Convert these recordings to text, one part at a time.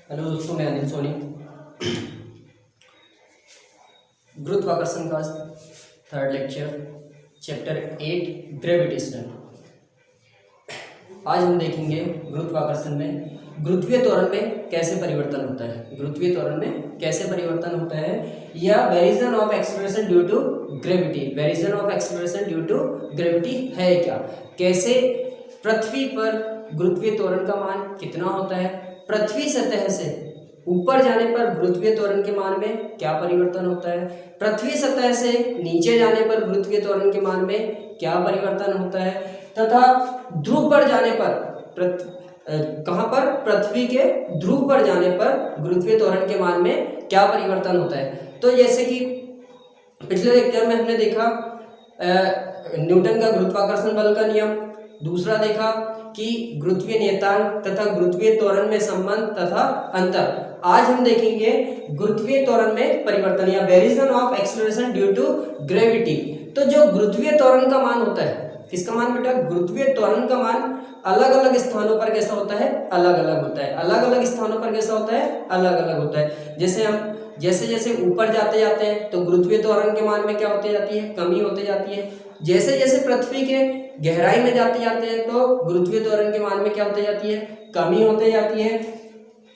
Hello दोस्तों, मैं अनिल सोनी। गुरुत्वाकर्षण का थर्ड लेक्चर, चैप्टर 8 ग्रेविटेशन। आज हम देखेंगे गुरुत्वाकर्षण में गुरुत्वीय त्वरण में कैसे परिवर्तन होता है। गुरुत्वीय त्वरण में कैसे परिवर्तन होता है या variation of acceleration due to gravity. Variation of acceleration due to gravity है क्या, कैसे पृथ्वी पर गुरुत्वीय त्वरण का मान कितना होता है, पृथ्वी सतह से ऊपर जाने पर गुरुत्वीय त्वरण के मान में क्या परिवर्तन होता है, पृथ्वी सतह से नीचे जाने पर गुरुत्वीय त्वरण के मान में क्या परिवर्तन होता है, तथा ध्रुव पर जाने पर कहां पर पृथ्वी के ध्रुव पर जाने पर गुरुत्वीय त्वरण के मान में क्या परिवर्तन होता है। तो जैसे कि पिछले लेक्चर में हमने देखा न्यूटन का गुरुत्वाकर्षण बल का नियम, दूसरा देखा कि गुरुत्वीय नियतांक तथा गुरुत्वीय त्वरण में संबंध तथा अंतर। आज हम देखेंगे गुरुत्वीय त्वरण में परिवर्तन या variation of acceleration due to gravity. तो जो गुरुत्वीय त्वरण का मान होता है, किसका मान बेटा, गुरुत्वीय त्वरण का मान अलग अलग स्थानों पर कैसा होता है, अलग अलग होता है। अलग अलग स्थानों पर कैसा होता है, अलग अलग होता है। जैसे हम जैसे जैसे ऊपर जाते जाते हैं तो गुरुत्वीय त्वरण के मान में क्या होती जाती है, कमी होती जाती है। जैसे जैसे पृथ्वी के गहराई में जाते जाते हैं तो गुरुत्वीय त्वरण के मान में क्या होती जाती है, कमी होती जाती है।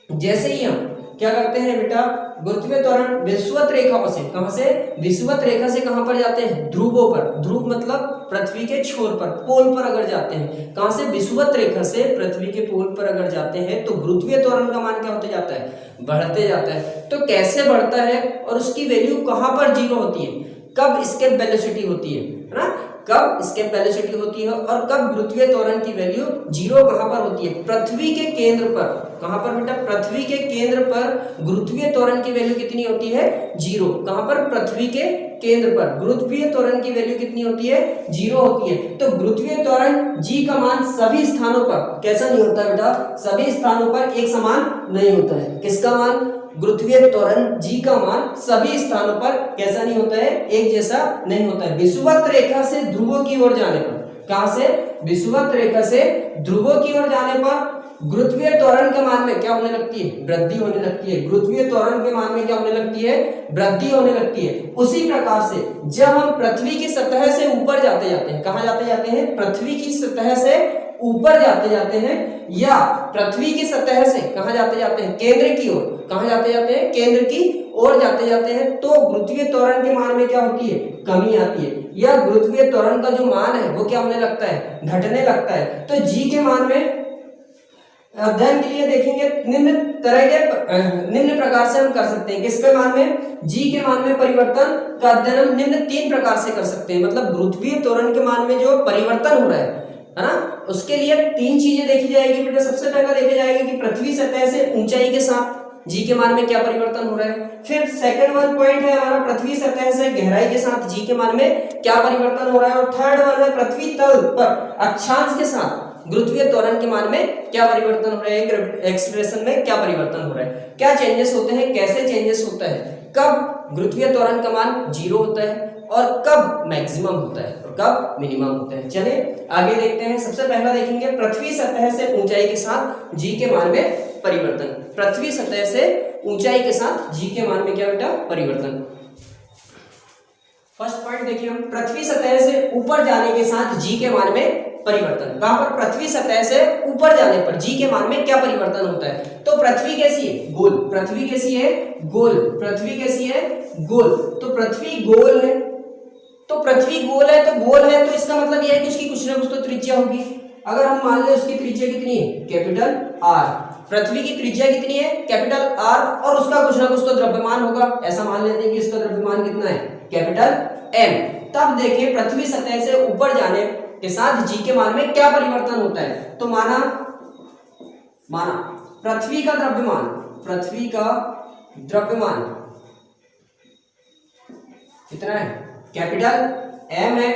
जैसे ही हम क्या करते हैं बेटा, गुरुत्वीय त्वरण विषुवत रेखा से, कहां से, विषुवत रेखा से कहां पर जाते हैं, ध्रुवों पर। ध्रुव मतलब पृथ्वी के छोर पर, पोल पर अगर जाते हैं, कहां से, विषुवत रेखा से पृथ्वी के पोल पर अगर जाते हैं तो गुरुत्वीय त्वरण का मान क्या होते जाता है, बढ़ते जाता है। तो कैसे बढ़ता है और उसकी वैल्यू कहां पर जीरो होती है, कब एस्केप वेलोसिटी होती है ना, कब एस्केप वेलोसिटी होती है और कब गुरुत्वीय त्वरण की वैल्यू जीरो कहां पर होती है, पृथ्वी के केंद्र पर। कहां पर बेटा, पृथ्वी के केंद्र पर गुरुत्वीय त्वरण की वैल्यू कितनी होती है, जीरो। कहां पर, पृथ्वी के केंद्र पर गुरुत्वीय त्वरण की वैल्यू कितनी होती है, जीरो होती है। तो गुरुत्वीय त्वरण जी का मान सभी स्थानों पर कैसा नहीं होता बेटा, सभी स्थानों पर एक समान नहीं होता है। किसका मान, गुरुत्वीय त्वरण जी का मान सभी स्थानों पर कैसा नहीं होता है, एक जैसा नहीं होता है। विषुवत रेखा से ध्रुवों की ओर जाने पर, कहां से, विषुवत रेखा से ध्रुवों की ओर जाने पर गुरुत्वीय त्वरण के मान में क्या होने लगती है, वृद्धि होने लगती है। गुरुत्वीय त्वरण के मान में क्या होने लगती है, वृद्धि होने लगती है। उसी प्रकार से जब हम पृथ्वी की सतह से ऊपर जाते जाते हैं, कहां जाते जाते हैं, पृथ्वी की सतह से ऊपर जाते जाते हैं या पृथ्वी की सतह से कहां जाते जाते हैं, केंद्र की ओर, कहां जाते जाते हैं, केंद्र की ओर जाते जाते हैं, तो गुरुत्वीय त्वरण के मान में क्या होती है, कमी आती है या गुरुत्वीय त्वरण का जो मान है वो क्या होने लगता है, घटने लगता है। तो जी के मान में अध्ययन के लिए देखेंगे निम्न प्रकार से हम कर सकते हैं। किसके मान में, जी के मान में परिवर्तन का अध्ययन हम निम्न 3 प्रकार से कर सकते हैं। मतलब गुरुत्वीय त्वरण के मान में जो परिवर्तन हो रहा है ना, उसके लिए 3 चीजें देखी जाएगी बेटा। सबसे पहला देखा जाएगा कि पृथ्वी सतह से ऊंचाई के साथ जी के मान में क्या परिवर्तन हो रहा है। फिर सेकंड वन पॉइंट है हमारा, पृथ्वी सतह से गहराई के साथ जी के मान में क्या परिवर्तन हो रहा है। और थर्ड वन है पृथ्वी तल पर अक्षांश के साथ गुरुत्वीय त्वरण के मान में क्या परिवर्तन हो रहा है, एक्सेलरेशन में क्या परिवर्तन हो रहा है, क्या चेंजेस होते हैं, कैसे चेंजेस होता है, कब गुरुत्वीय त्वरण का मान जीरो होता है और कब मैक्सिमम होता है और कब मिनिमम होता है। चलिए आगे देखते हैं। सबसे पहला देखेंगे पृथ्वी सतह से ऊंचाई के साथ जी के मान में परिवर्तन। पृथ्वी सतह से ऊंचाई के साथ जी के मान में क्या बेटा, परिवर्तन। फर्स्ट पॉइंट देखिए हम, पृथ्वी सतह से ऊपर जाने के साथ जी के मान में परिवर्तन। कहां पर, पृथ्वी सतह से ऊपर जाने पर जी के मान में क्या परिवर्तन होता है। तो पृथ्वी कैसी है, गोल। पृथ्वी कैसी है, गोल। पृथ्वी कैसी है, गोल। तो पृथ्वी गोल है, तो पृथ्वी गोल है तो गोल है तो इसका मतलब यह है कि उसकी कुछ ना कुछ तो त्रिज्या होगी। अगर हम मान ले उसकी त्रिज्या कितनी है, कैपिटल आर। पृथ्वी की त्रिज्या कितनी है, कैपिटल आर, और उसका कुछ ना कुछ तो द्रव्यमान होगा। ऐसा मान लेते हैं कि इसका द्रव्यमान कितना है, कैपिटल एम। तब देखिए पृथ्वी सतह से ऊपर जाने के साथ जी के मान में क्या परिवर्तन होता है। तो माना पृथ्वी का द्रव्यमान, पृथ्वी का द्रव्यमान कितना है, कैपिटल एम है,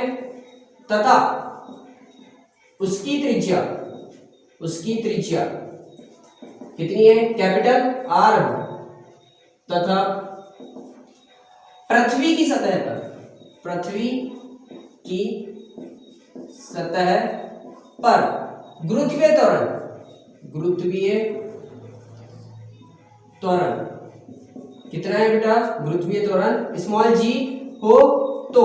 तथा उसकी त्रिज्या कितनी है, कैपिटल आर, तथा पृथ्वी की सतह पर, पृथ्वी की सतह पर गुरुत्वीय त्वरण कितना है बेटा, गुरुत्वीय त्वरण स्मॉल जी हो तो,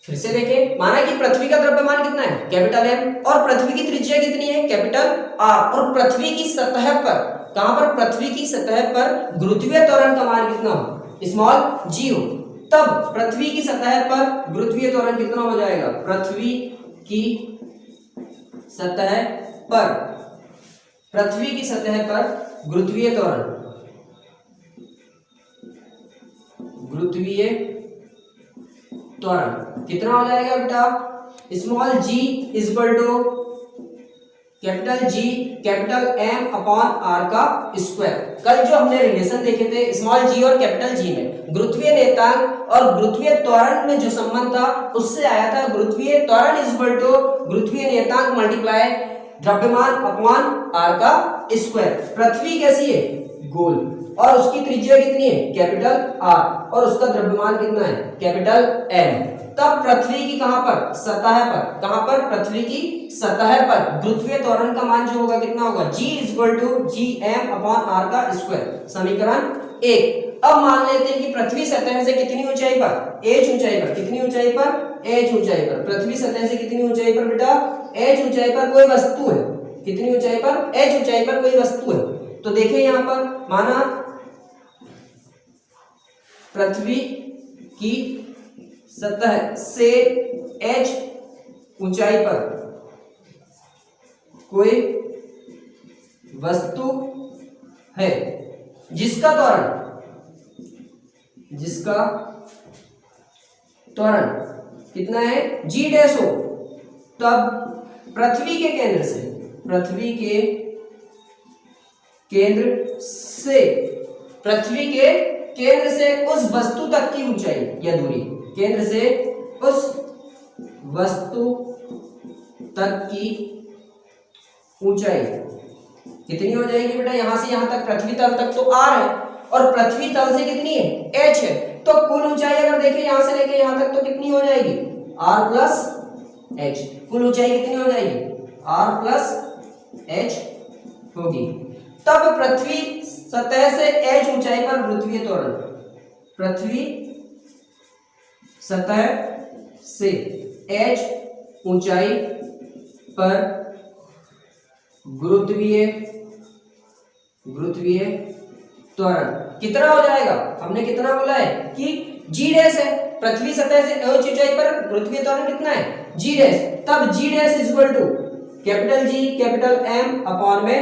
फिर से देखें, माना कि पृथ्वी का द्रव्यमान कितना है कैपिटल एम और पृथ्वी की त्रिज्या कितनी है कैपिटल आर और पृथ्वी की सतह पर, कहां पर, पृथ्वी की सतह पर गुरुत्वीय त्वरण का मान कितना हो स्मॉल जी हो, तब पृथ्वी की सतह पर गुरुत्वीय त्वरण कितना हो जाएगा, पृथ्वी की सतह पर, पृथ्वी की सतह पर गुरुत्वीय त्वरण, गुरुत्वीय त्वरण कितना हो जाएगा बेटा, small G is equal to capital G capital M upon R का स्क्वायर। कल जो हमने रिलेशन देखे थे स्मॉल जी और कैपिटल जी में, गुरुत्वीय नियतांक और गुरुत्वीय त्वरण में जो संबंध था उससे आया था गुरुत्वीय त्वरण इज इक्वल टू गुरुत्वीय नियतांक मल्टीप्लाई द्रव्यमान अपॉन आर का स्क्वायर। पृथ्वी कैसी है, गोल, और उसकी त्रिज्या कितनी है कैपिटल आर और उसका द्रव्यमान कितना है कैपिटल एम, तब पृथ्वी की कहां पर, सतह पर, कहां पर, पृथ्वी की सतह पर गुरुत्वीय त्वरण का मान जो होगा कितना होगा, G is equal to G M upon R का स्क्वायर। समीकरण 1। अब मान लेते हैं कि पृथ्वी सतह से कितनी ऊंचाई पर, h ऊंचाई पर, कितनी ऊंचाई पर, h ऊंचाई पर, पृथ्वी सतह से कितनी ऊंचाई पर बेटा, h ऊंचाई पर कोई वस्तु है, कितनी ऊंचाई पर, h ऊंचाई पर कोई वस्तु है। तो देखिए यहां पर माना पृथ्वी की सतह से h ऊंचाई पर कोई वस्तु है जिसका त्वरण कितना है g डैश हो, तब पृथ्वी के केंद्र से, पृथ्वी के केंद्र से उस वस्तु तक की ऊंचाई या दूरी, केंद्र से उस वस्तु तक की ऊंचाई कितनी हो जाएगी बेटा, यहां से यहां तक पृथ्वी तल तक तो r है और पृथ्वी तल से कितनी है h है, तो कुल ऊंचाई अगर देखें यहां से लेके यहां तक तो कितनी हो जाएगी r प्लस h, कुल ऊंचाई कितनी हो जाएगी r प्लस h होगी। तब पृथ्वी सतह से h ऊंचाई पर गुरुत्वीय त्वरण, पृथ्वी सतह से h ऊंचाई पर गुरुत्वीय त्वरण कितना हो जाएगा, हमने कितना बोला है कि g डैश है, पृथ्वी सतह से h ऊंचाई पर गुरुत्वीय त्वरण कितना है g डैश, तब g dash is equal to capital G capital M upon में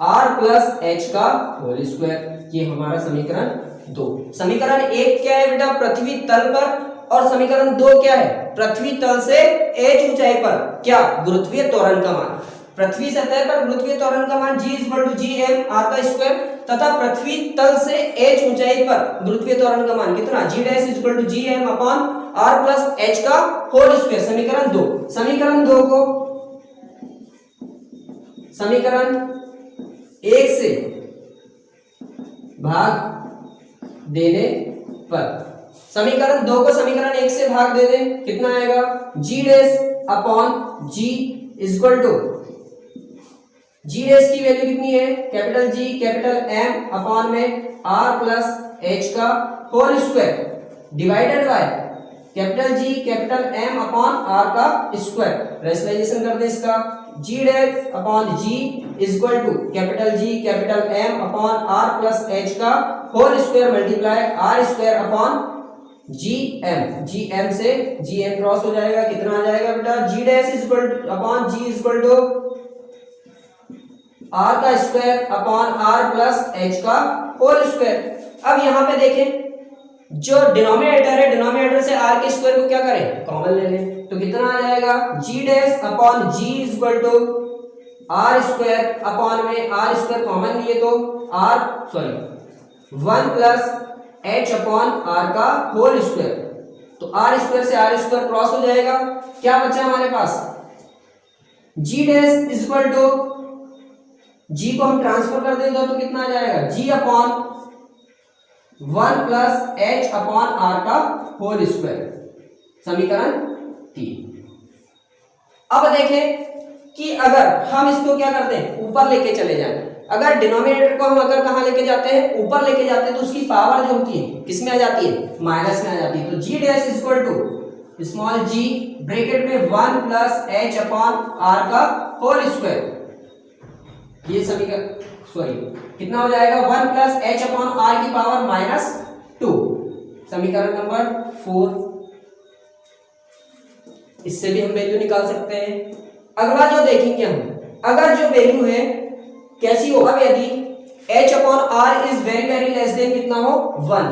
r प्लस h का होल स्क्वायर। ये हमारा समीकरण 2। समीकरण 1 क्या है बेटा, पृथ्वी तल पर, और समीकरण 2 क्या है, पृथ्वी तल से h ऊंचाई पर क्या, गुरुत्वीय त्वरण का मान, पृथ्वी सतह पर गुरुत्वीय त्वरण का मान G is equal to G M R का स्क्वायर, तथा पृथ्वी तल से h ऊंचाई पर गुरुत्वीय त्वरण का मान कितना, G dash is equal to G M upon r plus h का होल स्क्वायर। समीकरण 2, समीकरण 2 को समीकरण 1 से भाग देने पर, समीकरण 2 को समीकरण 1 से भाग दे दें कितना आएगा, G dash upon G is equal to, G dash की वैल्यू कितनी है capital G capital M upon में R प्लस H का whole square divided by capital G capital M upon R का स्क्वायर। रेशनलाइजेशन कर दे इसका, G dash upon G is equal to capital G capital M upon R plus H का whole square multiply R square upon GM से GM cross हो जाएगा, कितना आ जाएगा बेटा, G dash is equal to upon G is equal to R का square upon R plus H का होल स्क्वायर। अब यहाँ पे देखें जो डिनोमिनेटर है, डिनोमिनेटर से R के स्क्वायर को क्या करें, कॉमन ले लें, तो कितना आ जाएगा, G dash upon G is equal to R square upon में R स्क्वायर कॉमन लिए तो 1 प्लस H अपॉन R का होल स्क्वायर, तो R स्क्वायर से R स्क्वायर क्रॉस हो जाएगा, क्या बचा हमारे पास, G dash is equal to, G को हम ट्रांसफर कर देंगे तो कितना आ जाएगा, G upon 1 plus H upon R का होल स्क्वायर। समीकरण 3। अब देखें कि अगर हम इसको क्या करते हैं ऊपर लेके चले जाएं, अगर डिनोमिनेटर को हम अगर कहाँ लेके जाते हैं, ऊपर लेके जाते हैं, तो उसकी पावर जो होती है किस में आ जाती है, माइनस में आ जाती है। तो G dash is equal to small G bracket में 1 प्लस एच अपॉन आर का होल स्क्वायर, ये समीकरण सॉरी कितना हो जाएगा, 1 प्लस एच अपॉन आर की पावर माइनस 2, समीकरण नंबर 4। इससे भी हम वैल्यू निकाल सकते हैं। अगला जो देखेंगे हम, अगर जो वैल्यू है कैसी हो, अब यदि h upon R is very very less than कितना हो 1,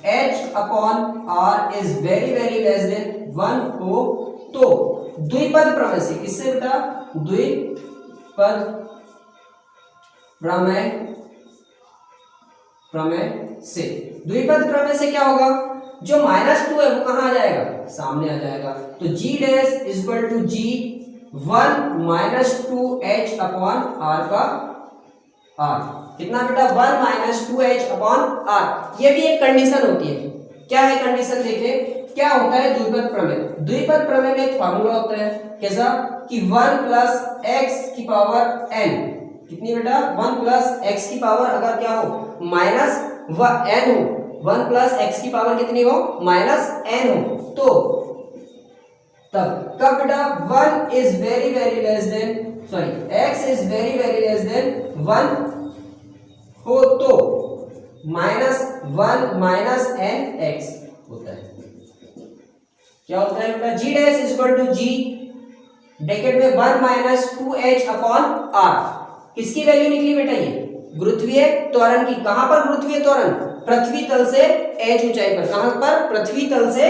h upon R is very very less than 1 हो तो द्विपद प्रमेय से, किससे बेटा, द्विपद प्रमेय से, द्विपद प्रमेय से क्या होगा, जो -2 है वो कहां आ जाएगा, सामने आ जाएगा। तो g dash is equal to g 1 - 2h upon r का r, कितना बेटा, 1 - 2h अपॉन r। ये भी एक कंडीशन होती है। क्या है कंडीशन, देखिए क्या होता है द्विपद प्रमेय। द्विपद प्रमेय में एक फार्मूला होता है, कैसा कि 1 प्लस x की पावर n, कितनी बेटा, 1 प्लस x की पावर अगर क्या हो माइनस n हो, 1 प्लस x की पावर कितनी हो, माइनस n हो, तो तब कब बेटा 1 is very very less then sorry x is very very less than 1 हो तो -1 माइनस n x होता है। क्या होता है बेटा, g dash is equal to g bracket में 1 - 2h अपॉन r, किसकी वैल्यू निकली बेटा, ये गुरुत्वीय त्वरण की। कहां पर गुरुत्वीय त्वरण, पृथ्वी तल से h ऊंचाई पर, कहां पर, पृथ्वी तल से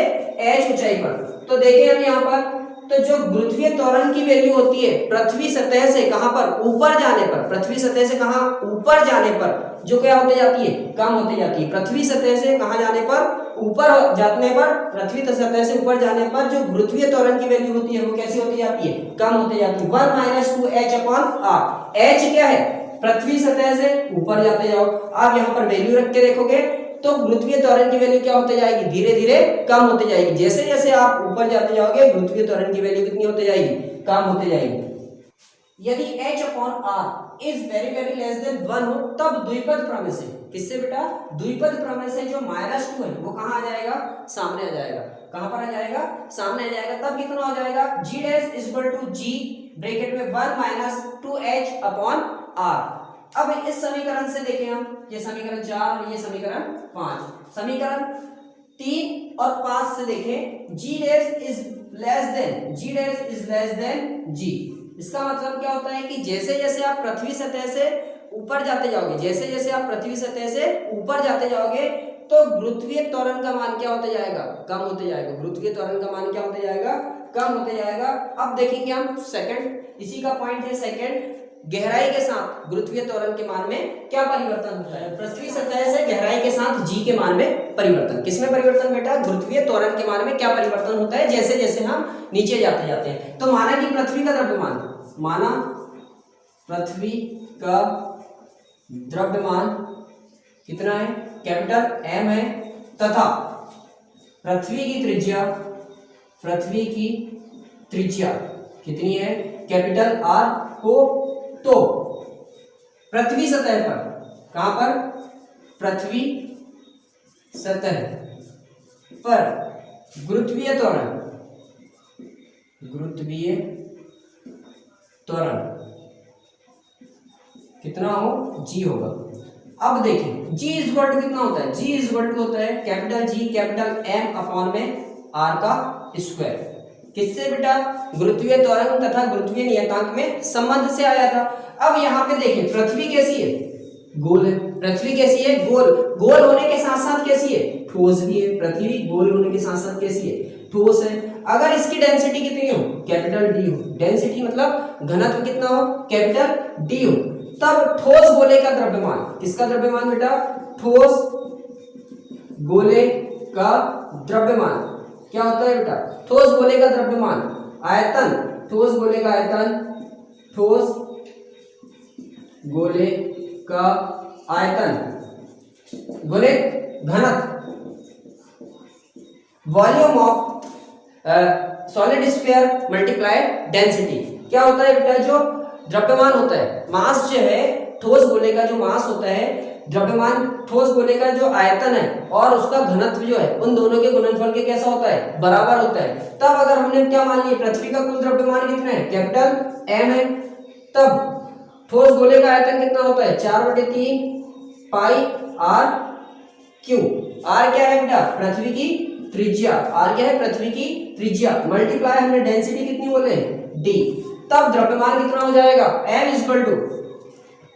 h ऊंचाई पर। तो देखें हम यहाँ पर, तो जो गुरुत्वीय त्वरण की वैल्यू होती है पृथ्वी सतह से कहां पर, ऊपर जाने पर, पृथ्वी सतह से कहां, ऊपर जाने पर, जो क्या होते जाती है, कम होते जाती है। पृथ्वी सतह से कहां जाने पर, ऊपर जाने पर, पृथ्वी सतह से ऊपर जाने पर जो गुरुत्वीय त्वरण की वैल्यू होती है वो कैसी होती जाती है, कम होती जाती है। 1 - 2h अपॉन r, h क्या है, पृथ्वी सतह से ऊपर जाते जाओ, आप यहाँ पर वैल्यू रख के देखोगे तो गुरुत्वीय त्वरण की वैल्यू क्या होते जाएगी, धीरे धीरे कम होते जाएगी। जैसे जैसे आप ऊपर जाते जाओगे गुरुत्वीय त्वरण की वैल्यू कितनी होते जाएगी, कम होते जाएगी। यदि h upon r is very very less than 1 हो तब द्विपद प्रमेय से, किससे बेटा, द्विपद प्रमेय से जो -2 है वो कहां आ जाएगा, सामने आ जाएगा। कहां पर आ जाएगा, सामने आ जाएगा। तब कितना हो जाएगा, g dash is equal to g bracket में 1 - 2h अपॉन r। अब इस समीकरण से देखें हम, ये समीकरण 4 और ये समीकरण 5, समीकरण 3 और 5 से देखें, g dash is less than g। इसका मतलब क्या होता है कि जैसे जैसे आप पृथ्वी सतह से ऊपर जाते जाओगे, जैसे जैसे आप पृथ्वी सतह से ऊपर जाते जाओगे तो गुरुत्वीय त्वरण का मान क्या होता जाएगा, कम होते जाएगा। गुरुत्वीय त्वरण का मान क्या होता जाएगा, कम होते जाएगा। अब देखेंगे हम सेकंड, इसी का पॉइंट है सेकंड, गहराई के साथ गुरुत्वीय त्वरण के मान में क्या परिवर्तन होता है। पृथ्वी सतह से गहराई के साथ g के मान में परिवर्तन, किसमें परिवर्तन बेटा, गुरुत्वीय त्वरण के मान में क्या परिवर्तन होता है जैसे जैसे हम नीचे जाते जाते हैं। तो माना कि पृथ्वी का द्रव्यमान, माना पृथ्वी का द्रव्यमान कितना है, कैपिटल M है, तथा पृथ्वी की त्रिज्या कितनी है, कैपिटल R हो, तो पृथ्वी सतह पर, कहां पर, पृथ्वी सतह पर गुरुत्वीय त्वरण कितना हो, g होगा। अब देखें g इज इक्वल टू कितना होता है, g इज इक्वल टू होता है capital G capital M upon में r का स्क्वायर। किससे बेटा, गुरुत्वीय त्वरण तथा गुरुत्वीय नियतांक में संबंध से आया था। अब यहाँ पे देखें पृथ्वी कैसी है, गोल है, पृथ्वी कैसी है, गोल, गोल होने के साथ साथ कैसी है, ठोस भी है। पृथ्वी गोल होने के साथ साथ कैसी है, ठोस है। अगर इसकी डेंसिटी कितनी हो, कैपिटल D हो, डेंसिटी मतलब घनत्व कितना हो, कैपिटल D हो, तब ठोस गोले का द्रव्यमान, किसका द्रव्यमान बेटा, ठोस गोले का द्रव्यमान क्या होता है बेटा, ठोस गोले का द्रव्यमान, आयतन, ठोस गोले का आयतन, ठोस गोले का आयतन गुणे घनत्व, volume of solid sphere multiply density. क्या होता है बेटा, जो द्रव्यमान होता है, मास जो है ठोस गोले का जो मास होता है, द्रव्यमान ठोस गोले का जो आयतन है और उसका घनत्व जो है, उन दोनों के गुणनफल के कैसा होता है, बराबर होता है। तब अगर हमने क्या मान लिया, पृथ्वी का कुल द्रव्यमान कितना है, कैपिटल एम है, तब ठोस गोले का आयतन कितना होता है, 4/3 पाई आर क्यू। आर क्या है बेटा, पृथ्वी की त्रिज्या, आर क्या है, पृथ्वी की त्रिज्या, मल्टीप्लाई हमने डेंसिटी कितनी बोले, डी। तब द्रव्यमान कितना हो जाएगा, m इक्वल टू,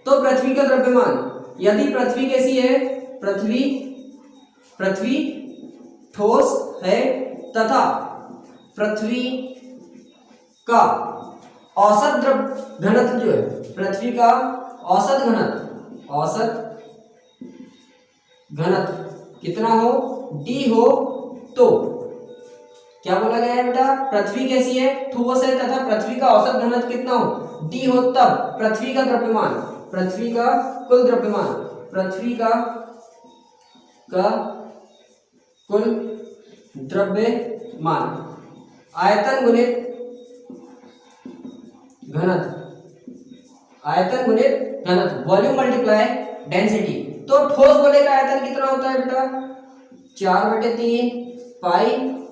तो पृथ्वी का द्रव्यमान, यदि पृथ्वी कैसी है, पृथ्वी ठोस है तथा पृथ्वी का औसत घनत्व जो है, पृथ्वी का औसत घनत्व कितना हो, d हो, तो क्या बोला गया है बेटा, पृथ्वी कैसी है, ठोस है तथा पृथ्वी का औसत घनत्व कितना हो, d हो, तब पृथ्वी का द्रव्यमान, पृथ्वी का कुल द्रव्यमान, पृथ्वी का कुल द्रव्यमान आयतन गुणित घनत्व, वॉल्यूम मल्टीप्लाई डेंसिटी। तो ठोस गोले का आयतन कितना होता है बेटा, 4/3 pi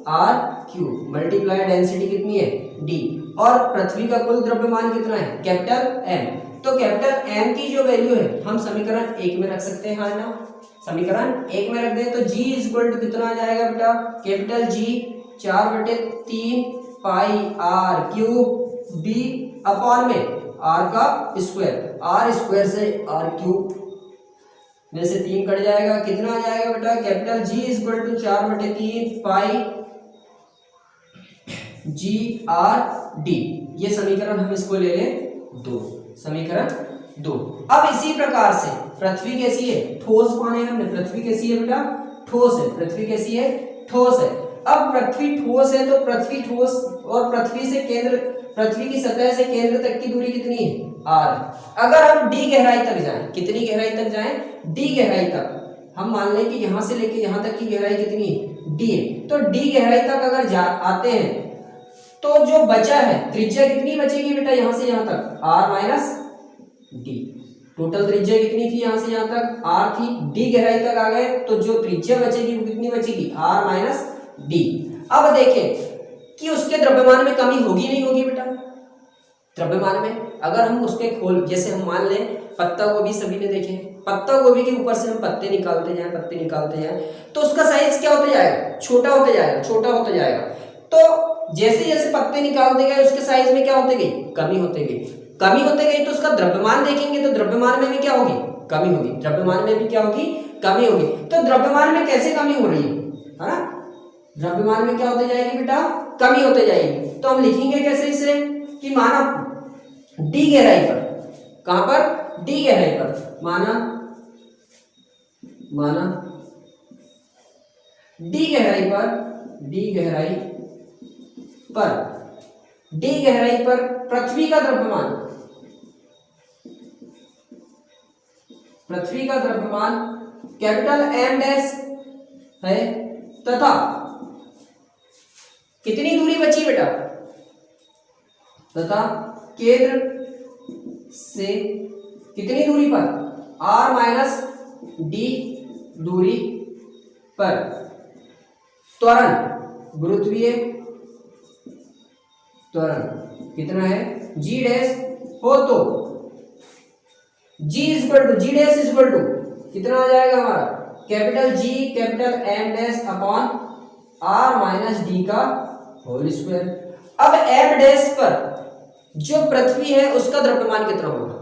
R cube, multiply density कितनी है, डी, और पृथ्वी का कुल द्रव्यमान कितना है, कैपिटल एम। तो कैपिटल एम की जो वैल्यू है हम समीकरण 1 में रख सकते हैं, हाँ ना, समीकरण 1 में रख दें तो g इक्वल टू कितना आ जाएगा बेटा, capital G 4/3 pi R cube D upon में r का स्क्वायर, r स्क्वायर से r क्यूब में से 3 कट जाएगा, कितना आ जाएगा बेटा, capital G equal to 4/3 pi G R D. ये समीकरण हम इसको ले लें 2, समीकरण 2। अब इसी प्रकार से पृथ्वी कैसी है, ठोस माने हमने, पृथ्वी कैसी है बेटा, ठोस है, पृथ्वी कैसी है, ठोस है। अब पृथ्वी ठोस है तो पृथ्वी ठोस और पृथ्वी से केंद्र, पृथ्वी की सतह से केंद्र तक की दूरी कितनी है, r। अगर हम d गहराई तक जाएं, कितनी गहराई तक जाएं, d गहराई तक, हम मान लें कि यहां से लेके यहां तक की गहराई कितनी है, d है, तो d गहराई तक अगर आते हैं तो जो बचा है त्रिज्या कितनी बचेगी बेटा, यहां से यहां तक r माइनस डी। टोटल त्रिज्या कितनी थी, यहां से यहां तक r थी, d गहराई तक आ गए तो जो त्रिज्या बचेगी वो कितनी बचेगी, r माइनस डी। अब देखें कि उसके द्रव्यमान में कमी होगी नहीं होगी बेटा, द्रव्यमान में अगर हम उसके खोल, जैसे हम मान लें पत्ता गोभी, सभी ने देखे पत्ता गोभी के ऊपर से हम पत्ते निकालते जाएं तो उसका साइज क्या होता जाएगा, छोटा होता जाएगा। तो जैसे जैसे पत्ते निकालते गए उसके साइज में क्या होते गई, कमी होते गई, तो उसका द्रव्यमान देखेंगे तो द्रव्यमान में भी क्या होगी, कमी होगी, द्रव्यमान में भी क्या होगी, कमी होगी। तो द्रव्यमान में कैसे कमी हो रही है ना, द्रव्यमान में क्या होते जाएगी बेटा, कमी होते जाएगी। तो हम लिखेंगे कैसे इसे, कि माना डी गहराई पर, कहां पर, डी गहराई पर, माना डी गहराई पर पृथ्वी का द्रव्यमान कैपिटल एम डैश है तथा कितनी दूरी बची बेटा, तथा केंद्र से कितनी दूरी पर, r माइनस डी दूरी पर त्वरण, गुरुत्वीय त्वरण कितना है, g डैश हो, तो g डैश इक्वल टू कितना आ जाएगा हमारा, capital G capital M dash upon r minus D का होल स्क्वायर। अब M डैश पर जो पृथ्वी है उसका द्रव्यमान कितना होगा,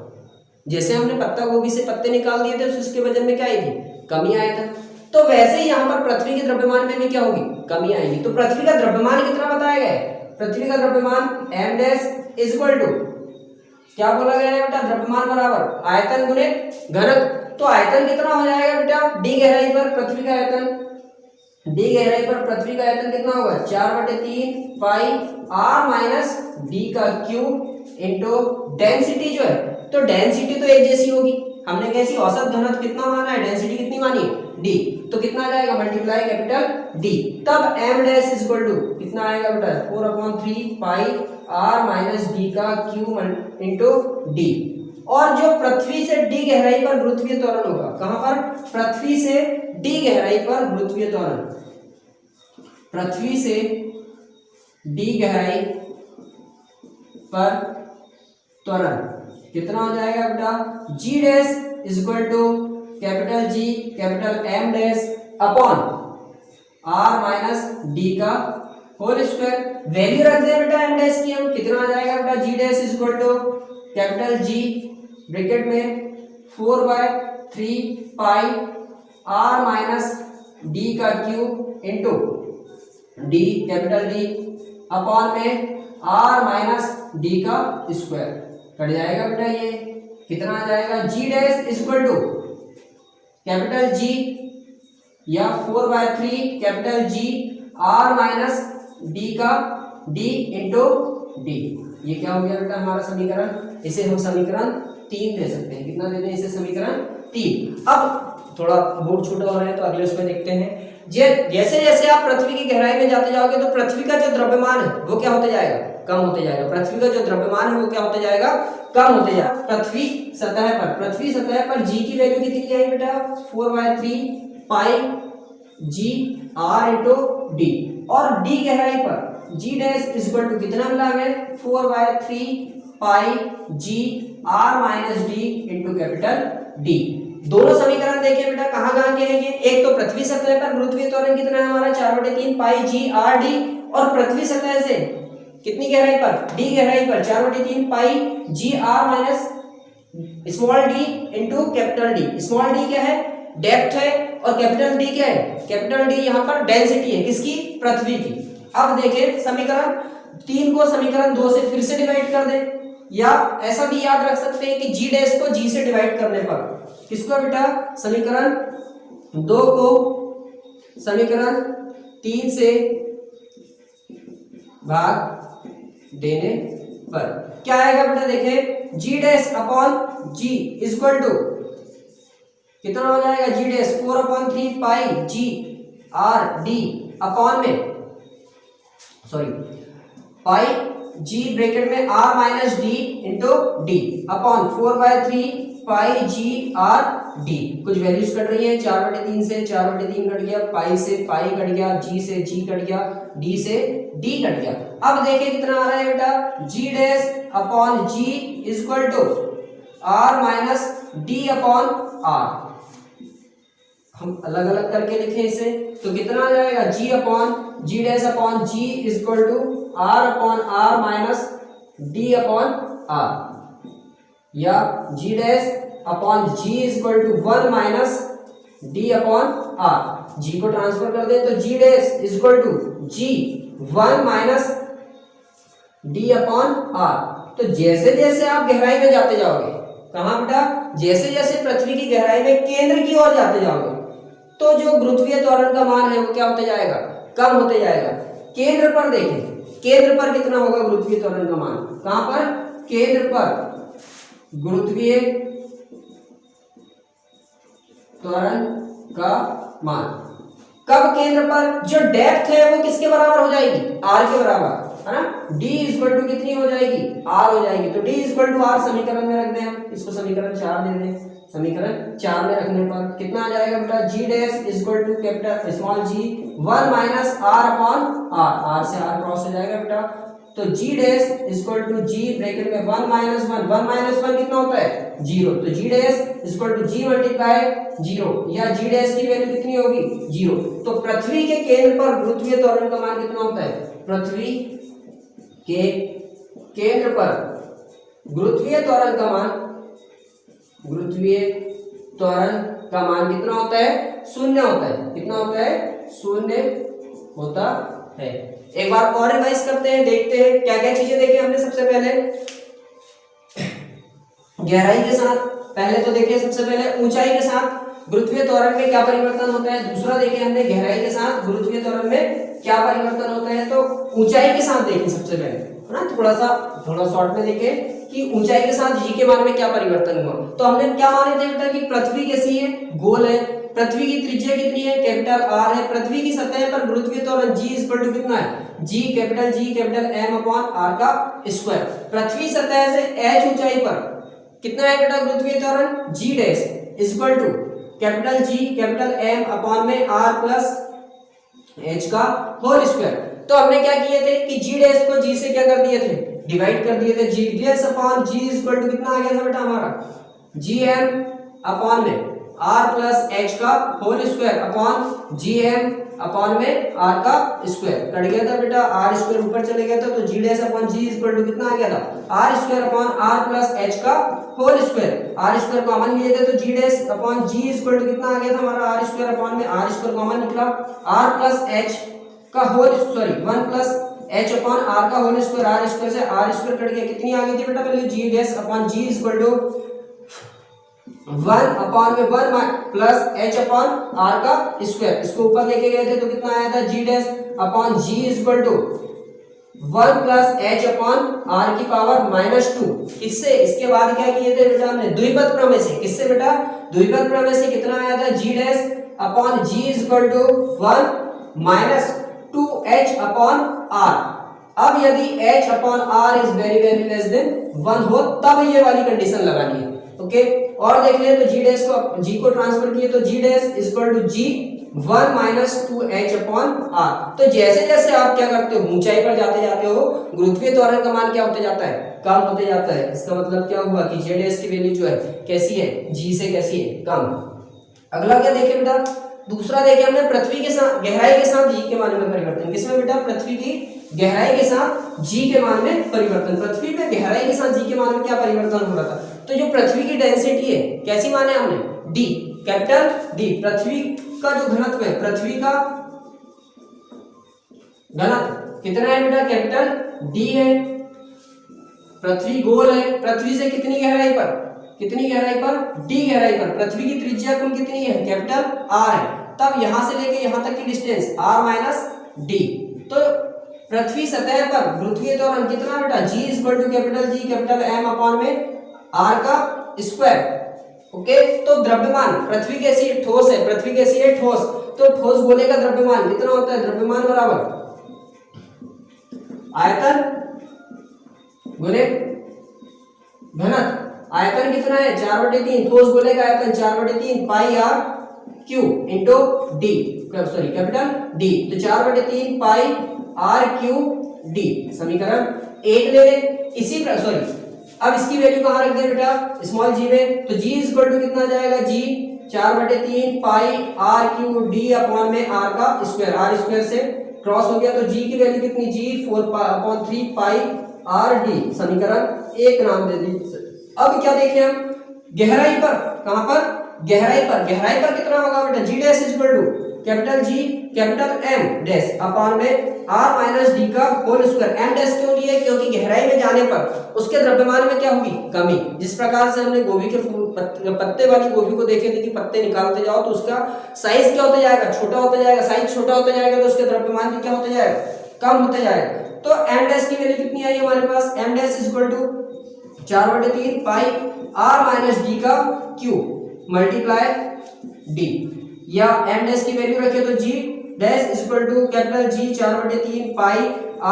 जैसे हमने पत्ता गोभी से पत्ते निकाल दिए थे उसके वजन में क्या आई थी, कमी आया था, तो वैसे ही यहाँ पर पृथ्वी के द्रव्यमान में भी क्या होगी, कमी आएगी। तो पृथ्वी का द्रव्यमान कितना बताया गया है, पृथ्वी का द्रव्यमान m डैश इक्वल टू क्या बोला गया है बेटा, द्रव्यमान बराबर आयतन गुणित घनत्व। तो आयतन कितना हो जाएगा बेटा, d गहराई पर पृथ्वी का आयतन, d गहराई पर पृथ्वी का आयतन कितना होगा, 4/3 पाई r माइनस डी का क्यूब इंटू डेंसिटी जो है, तो डेंसिटी तो एक जैसी होगी, हमने कैसी औसत घनत्व कितना माना है, डेंसिटी कितनी मानी है, d, तो कितना आ जाएगा, मल्टीप्लाई कैपिटल d। तब m डैश इक्वल टू कितना आएगा बेटा, 4/3 पाई r माइनस डी का क्यूब इंटू d, और जो पृथ्वी से d गहराई पर गुरुत्वीय त्वरण होगा, कहां पर? पृथ्वी से d गहराई पर गुरुत्वीय त्वरण, पृथ्वी से d गहराई पर त्वरण कितना हो जाएगा बेटा? g dash is equal to capital G capital M dash upon r minus d का होल स्क्वायर। वैल्यू रख दे बेटा m डैश की, हम कितना आ जाएगा बेटा? g dash is equal to capital G bracket में 4/3 पाई r माइनस d का cube into d capital D upon में r माइनस d का स्क्वायर। कट जाएगा बेटा, ये कितना आ जाएगा? g dash is equal to capital G या 4/3 capital G r minus d का d इंटू d। ये क्या हो गया बेटा हमारा समीकरण? इसे हम समीकरण 3 दे सकते हैं। कितना देते हैं इसे? समीकरण 3। अब थोड़ा बोर्ड छोटा हो रहा है तो अगले उसमें देखते हैं। जैसे जैसे आप पृथ्वी की गहराई में जाते जाओगे तो पृथ्वी का जो द्रव्यमान है वो क्या होते जाएगा? कम होते जाएगा। पृथ्वी का जो द्रव्यमान है वो क्या होते जाएगा? कम होते जाएगा। पृथ्वी सतह पर g की वैल्यू कितनी आई बेटा? 4/3 pi g r into d, और d गहराई पर g dash is equal to कितना मिला हमें? 4/3 pi g r minus d into capital D। दोनों समीकरण देखें बेटा कहाँ कहाँ के हैं ये? एक तो पृथ्वी सतह पर गुरुत्वीय त्वरण कितना है हमारा? 4/3 पाई g r d, और पृथ्वी सतह से कितनी गहराई पर? d गहराई पर 4/3 pi g r minus small d into capital D। Small d क्या है? डेप्थ है, और कैपिटल D क्या है? कैपिटल D यहाँ पर डेंसिटी है, किसकी? पृथ्वी की। अब देखें समीकरण 3 को समीकरण 2 से फिर से डिवाइड कर दें, या ऐसा भी याद रख सकते हैं कि g डैश को g से डिवाइड करने पर किसको बेटा? समीकरण 2 को समीकरण 3 से भाग देने पर क्या आएगा बेटा? देखें g dash upon g is equal to कितना हो जाएगा? g dash 4/3 pi g r d upon में पाई g ब्रैकेट में r minus d into d upon 4/3 pi g r d। कुछ वैल्यूज कट रही है, 4/3 से 4/3 कट गया, पाई से पाई कट गया, g से g कट गया, d से d कट गया। अब देखिए कितना आ रहा है बेटा? g dash upon g is equal to r minus d upon r। हम अलग अलग करके लिखें इसे तो कितना आ जाएगा? g dash upon g is equal to r upon r minus d upon r, या g dash upon g is equal to 1 minus d upon r। g को ट्रांसफर कर दे तो g dash is equal to g 1 minus d upon r। तो जैसे जैसे आप गहराई में जाते जाओगे, कहाँ बेटा? जैसे जैसे पृथ्वी की गहराई में केंद्र की ओर जाते जाओगे तो जो गुरुत्वीय त्वरण का मान है वो क्या होते जाएगा? कम होते जाएगा। केंद्र पर देखें, केंद्र पर कितना होगा गुरुत्वीय त्वरण का मान? कहां पर? केंद्र पर गुरुत्वीय त्वरण का मान कब? केंद्र पर जो डेप्थ है वो किसके बराबर हो जाएगी? r के बराबर, है ना? d इज इक्वल टू कितनी हो जाएगी? r हो जाएगी। तो d is equal to r समीकरण में रख दें, हम इसको समीकरण 4 दे दें। समीकरण 4 में रखने पर कितना आ जाएगा बेटा? g dash is equal to capital small g 1 minus r upon r, r से r क्रॉस हो जाएगा बेटा। तो g dash is equal to g bracket में 1 माइनस 1 कितना होता है? 0। तो g dash is equal to g multiply 0, या g डैश की वैल्यू कितनी होगी? 0। तो पृथ्वी के केंद्र पर गुरुत्वीय त्वरण का मान कितना होता है? पृथ्वी के केंद्र पर गुरुत्वीय त्वरण का मान कितना होता है? 0 होता है। कितना होता है? 0 होता है। एक बार और रिवाइज करते हैं, देखते हैं क्या क्या चीजें देखी हमने। सबसे पहले गहराई के साथ, पहले तो देखिए सबसे पहले ऊंचाई के साथ गुरुत्वीय त्वरण में क्या परिवर्तन होता है। दूसरा देखें हमने गहराई के साथ गुरुत्वीय त्वरण में क्या परिवर्तन होता है। तो ऊंचाई के साथ देखें सबसे पहले, है ना? थोड़ा शॉर्ट में देखें कि ऊंचाई के साथ g के मान में क्या परिवर्तन हुआ। तो हमने क्या माने थे बेटा कि पृथ्वी कैसी है? गोल है। पृथ्वी की त्रिज्या कितनी है? कैपिटल R है। पृथ्वी की सतह पर गुरुत्वीय त्वरण g इज इक्वल टू कितना है? g capital M upon r का स्क्वायर। पृथ्वी सतह से h ऊंचाई पर कितना है बेटा गुरुत्वीय त्वरण g dash is equal to capital G capital M upon में r प्लस h का होल स्क्वायर। तो हमने क्या किए थे कि g डैश को g से क्या कर दिए थे, डिवाइड कर दिए थे। g dash upon g is equal to कितना आ गया था बेटा हमारा gm अपॉन में r प्लस h का whole square upon gm upon में r का स्क्वायर। कट गया था बेटा, r स्क्वायर ऊपर चले गया था, तो g dash upon g is equal to कितना आ गया था r square upon r plus h का whole square. r square common लिए थे तो g dash upon g is equal to कितना आ गया था हमारा r स्क्वायर अपॉन में r स्क्वायर कॉमन निकला, r प्लस h का whole sorry 1 plus h upon r का होल स्क्वायर, r स्क्वायर से r स्क्वायर कट गया, कितनी आ गई थी बेटा value g dash upon g is equal to 1 upon में 1 प्लस h अपॉन r का स्क्वायर। इसको ऊपर लेके गए थे तो कितना आया था g dash upon g is equal to 1 plus h upon r की पावर -2। इससे इसके बाद क्या किए थे बेटा हमने द्विपद प्रमेय से, किससे बेटा द्विपद प्रमेय से कितना आया था g dash upon g is equal to 1 minus 2h upon r। अब यदि h upon r is very very less than 1 हो तब ये वाली कंडीशन लगानी है। ओके और देख ले तो g डैश को g को ट्रांसफर किए तो g dash is equal to g 1 minus 2h upon r। तो जैसे जैसे आप क्या करते हो ऊंचाई पर जाते जाते हो गुरुत्वीय त्वरण का मान क्या होते जाता है, कम होते जाता है। इसका मतलब क्या हुआ कि z डैश की वैल्यू जो है कैसी है, g से कैसी है, कम। अगला क्या देखे बेटा, दूसरा देखे हमने पृथ्वी के साथ गहराई के साथ g के मान में परिवर्तन। किसमें बेटा पृथ्वी की गहराई के साथ g के मान में परिवर्तन। पृथ्वी में गहराई के साथ g के मान में क्या परिवर्तन हो रहा था, तो जो पृथ्वी की डेंसिटी है कैसी माने हमने d कैपिटल d। पृथ्वी का जो घनत्व है, पृथ्वी का घनत्व कितना है बेटा कैपिटल d है। पृथ्वी गोल है, पृथ्वी से कितनी गहराई पर, कितनी गहराई पर d गहराई पर। पृथ्वी की त्रिज्या कुल कितनी है कैपिटल r है, तब यहां से लेके यहां तक की डिस्टेंस r माइनस d। तो पृथ्वी सतह पर गुरुत्वीय त्वरण कितना बेटा g is equal to capital G capital M upon में r का स्क्वायर। ओके तो द्रव्यमान, पृथ्वी कैसी है ठोस है, पृथ्वी कैसी है ठोस, तो ठोस गोले का द्रव्यमान कितना होता है, द्रव्यमान बराबर आयतन गुणे घनत्व। आयतन कितना है 4/3, ठोस गोले का आयतन 4/3 pi r Q into D sorry capital D। तो 4/3 पाई r क्यू डी समीकरण 1 ले लें। इसी सॉरी अब इसकी वैल्यू कहां रख दें बेटा स्मॉल g में, तो g इज इक्वल टू कितना जाएगा g 4/3 pi r Q D upon में r का स्क्वायर, r स्क्वायर से क्रॉस हो गया तो g की वैल्यू कितनी g 4/3 पाई r d समीकरण 1 नाम दे दी। अब क्या देखें हम गहराई पर, कहां पर गहराई पर, गहराई पर कितना होगा बेटा g dash is equal to capital G capital M dash upon में r माइनस d का होल स्क्वायर। M डैश क्यों लिए, क्योंकि गहराई में जाने पर उसके द्रव्यमान में क्या होगी कमी। जिस प्रकार से हमने गोभी के पत्ते वाली गोभी को देखे थे कि पत्ते निकालते जाओ तो उसका साइज क्या होता जाएगा, छोटा होता जाएगा। साइज छोटा होता जाएगा तो उसके द्रव्यमान भी क्या होता जाएगा, कम होता जाएगा। तो M डैश की वैल्यू कितनी आई हमारे पास, M dash is equal to 4/3 pi r minus d का क्यूब मल्टीप्लाई d, या m डैश की वैल्यू रखे तो g dash is equal to capital G 4/3 pi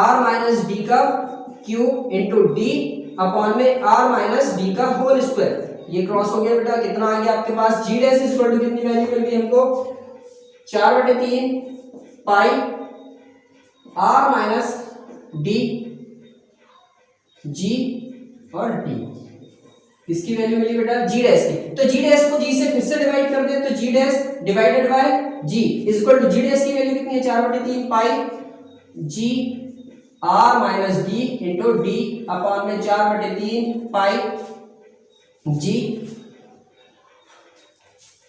r minus d का क्यूब इंटू d अपॉन में r माइनस d का whole square. ये cross हो गया बेटा, कितना आ गया आपके पास g dash is equal to कितनी वैल्यू मिल गई हमको 4/3 pi r minus d g और d। इसकी वैल्यू मिली बेटा g डैश की, तो g डैश को g से फिर से डिवाइड कर दे तो g dash divided by g is equal to g dash की वैल्यू कितनी है 4/3 pi g r minus d into d upon में 4/3 पाई g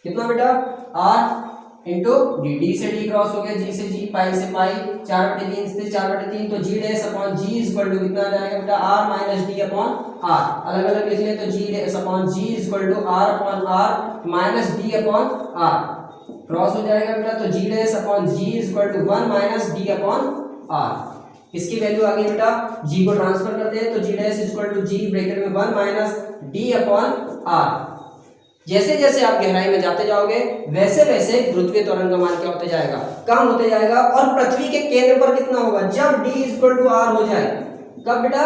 कितना बेटा r इंटू d, d से d क्रॉस हो गया, g से g, पाई से पाई, 4/3 से 4/3 तो g dash upon g is equal to कितना आ जाएगा बेटा r minus d upon r। अलग अलग लिख ले तो g dash upon g is equal to r upon r minus d upon r cross हो जाएगा बेटा, तो g dash upon g is equal to 1 minus d upon r। इसकी वैल्यू आ गई बेटा, g को ट्रांसफर कर दे तो g dash is equal to g bracket में 1 माइनस d अपॉन r। जैसे जैसे आप गहराई में जाते जाओगे वैसे वैसे गुरुत्वीय त्वरण का मान क्या होते जाएगा, कम होते जाएगा। और पृथ्वी के केंद्र पर कितना होगा, जब d इक्वल टू r हो जाए, कब बेटा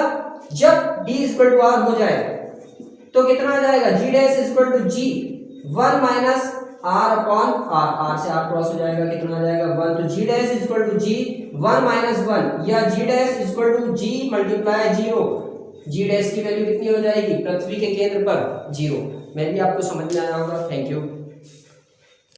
जब d इक्वल टू r हो जाए तो कितना आ जाएगा G dash equal to G 1 minus R upon R, R से आर क्रॉस हो जाएगा, कितना आ जाएगा 1। तो G dash equal to G 1 minus 1 या G dash equal to G multiply 0। G dash की वैल्यू कितनी हो जाएगी पृथ्वी के केंद्र पर 0। मैं भी आपको समझ में आया होगा। Thank you.